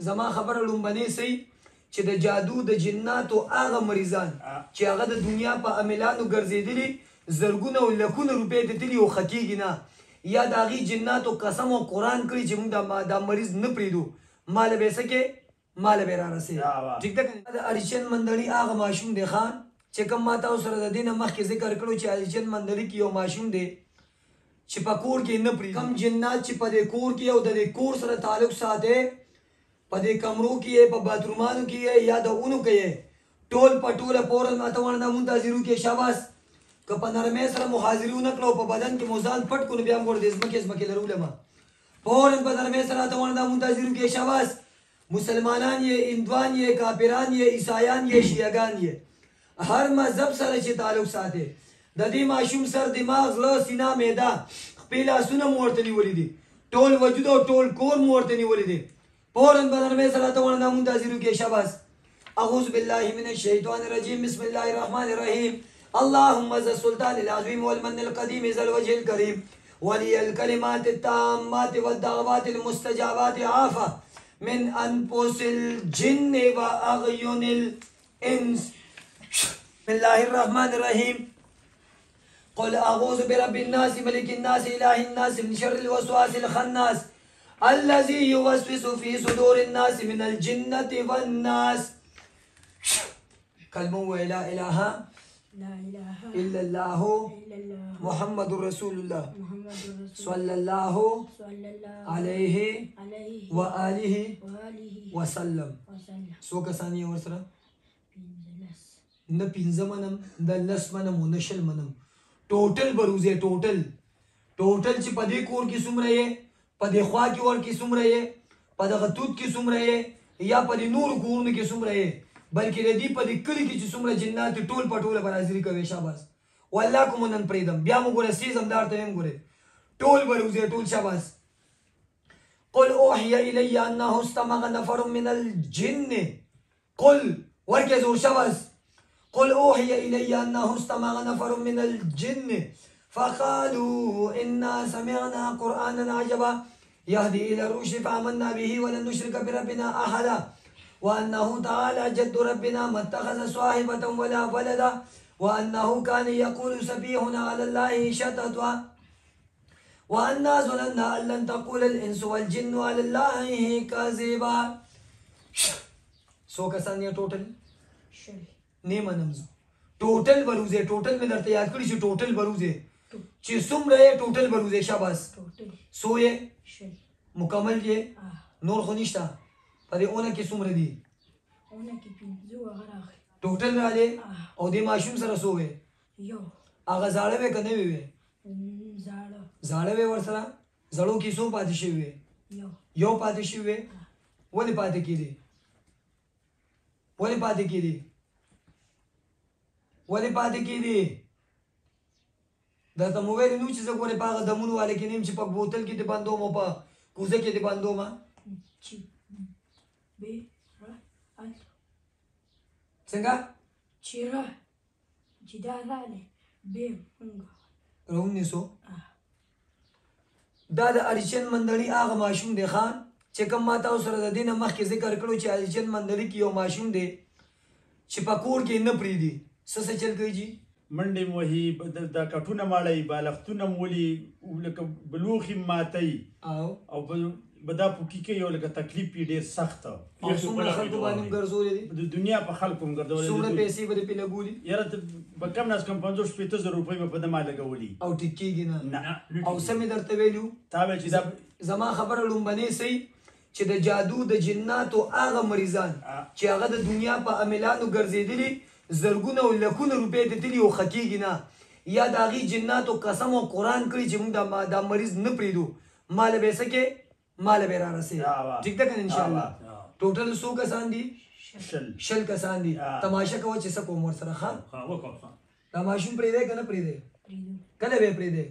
زما خبره لومبنۍ سي چې د جادو د جناتو هغه مریضان چې هغه د دنیا په عملانو ګرځېدلي زرګونه او لکونه روپۍ ته تلي او ښه کېږي نه یا د هغې جناتو قسم او قرآن کړي چې موږ دا مریض نه پرېږدو ماله به یې څه کې ماله به یې رارسېږي ټیک ده د اریچن مندړي هغه ماشوم دی ښه چې کوم ما تاسو سره د دې نه مخکې ذکر کړو چې اریچن مندړي کې یو ماشوم دی چې په کور کې نه پرېږدي کوم جنات چې په دې کور کې او د دې کور سره تعلق ساتي په دې کمرو کې په باترومانو کې یا د اونو کې ټول په ټوله فورن ماته ورنه منتظرو کې شاباس که په نرمۍ سره محاضرې ونه کړو په بدن کې مو ځان پټ کړو نو بیا هم ګوره د ځمکې لرولم فورن په نرمۍ سره ته ورنه منتظرو کې شاباس مسلمانان یې هندوان یې کافران یې عیسایان یې شیعهګان یې هر مذهب سره چې تعلق ساتي د دې ماشوم سر دماغ زړه سینه معده خپې لاسونه مو ورته نیولي دي ټول وجود او ټول کور مو ورته نیولي دي فوراً بدرمي صلاة وانا منتظرو کې شباس اعوذ بالله من الشیطان الرجیم بسم الله الرحمن الرحیم اللهم ذا السلطان العظیم والمن القدیم ذا الوجه الكريم ولي الكلمات التامات والدعوات المستجابات عافا من انفس الجن واعين الانس بسم الله الرحمن الرحیم قل اعوذ برب الناس ملك الناس اله الناس من شر الوسواس الخناس الذي يوسوس في صدور الناس من الجنة والناس كلمة لا إله إلا الله محمد رسول الله صلى الله عليه وآله وسلم سو کسانی ورسره نه پنځه منم د لس منم او نه شل منم ټوټل بروزه ټوټل چې په دې کور کې څومره یې په دې خوا کې ور کې څومره یې په دغه توت کې څومره یې یا په دې نورو کورونو کې څومره یې بلکې د دې په دې کلي کې چې څومره جنات ټول په ټوله به حاضري کوي شاباس والله کوم نن پرېږدم بیا مو ګوره سیزم دار ته هم ګورې ټول به روزې ټول شاباس قل اوحي الي انه استمع نفر من الجن قل ورکې زور شاباس قل اوحي الي انه استمع نفر من الجن فقالوا إنا سمعنا قرآنا عجبا يهدي إلى الرشد فآمنا به ولن نشرك بربنا أحدا وأنه تعالى جد ربنا ما اتخذ صاحبة ولا ولدا وأنه كان يقول سفيهنا على الله شططا وأنا ظننا أن لن تقول الإنس والجن على الله كذبا سو کسان یې ټوټل نیمه نمزو ټوټل بروزه ټوټل مې درته یاد کړی چې ټوټل بروزه چې څومره یې ټوټل بروزه شاباس سو یې مکمل یې نور خو نشته په دې اونه کې څومره دي ټوټل راځي او دې ماشوم سره سو وې هغه زاړه وې که نوې وې زاړه وې ورسره زړو کې څو پاتې شوي وې یو پاتې شوي وې ولې پاتې کېدې درته مو ویلي نو چې زه ګورې په هغه دمونو والې کې نیم چې په بوتل کې دې بندوم او په کوزه کې دې بندوم څنګه راونیسو دا د اریچن مندړي هغه ماشوم دی ښه چې کوم ما تاسو سره د دې نه مخکې ذکر کړو چې اریچن مندړي کې یو ماشوم دی چې په کور کې نه پرېږدي څه چل کوي جي منډې مو وهي دا کټونه ماړی بالښتونه مو ولي لکه بلوغ یې ماتوي او به دا پوکي کوي او لکه تکلیف یې ډېر سخت څومره خلکو باندې هم ګرځولي دي د دنیا په خلکو هم ګرځولي څومره پیسې به دې پرې لګولي یاره به کم نه از کم 50-60 روپۍ به په ده ما لګولي او ټیک کېږي نه او څه مې درته ویلي تا ویل چې دا زما خبره لومبنۍ سي چې د جادو د جناتو هغه مریضان چې هغه د دنیا په عملانو ګرځېدلي زرګونه او لکونه روپۍ ته تلي او ښه کېږي نه یا د هغې جناتو قسم او قرآن کړي چې موږ دا مریض نه پرېږدو ماله به یې څه کې ماله به یې رارسېږي ټیک ده که نه انشاءالله ټوټل څو کسان دي شل کسان دي تماشه کوه چې څه کوم ورسره ښه دا ماشوم پرېږدی که نه پرېږدی کله به یې پرېږدی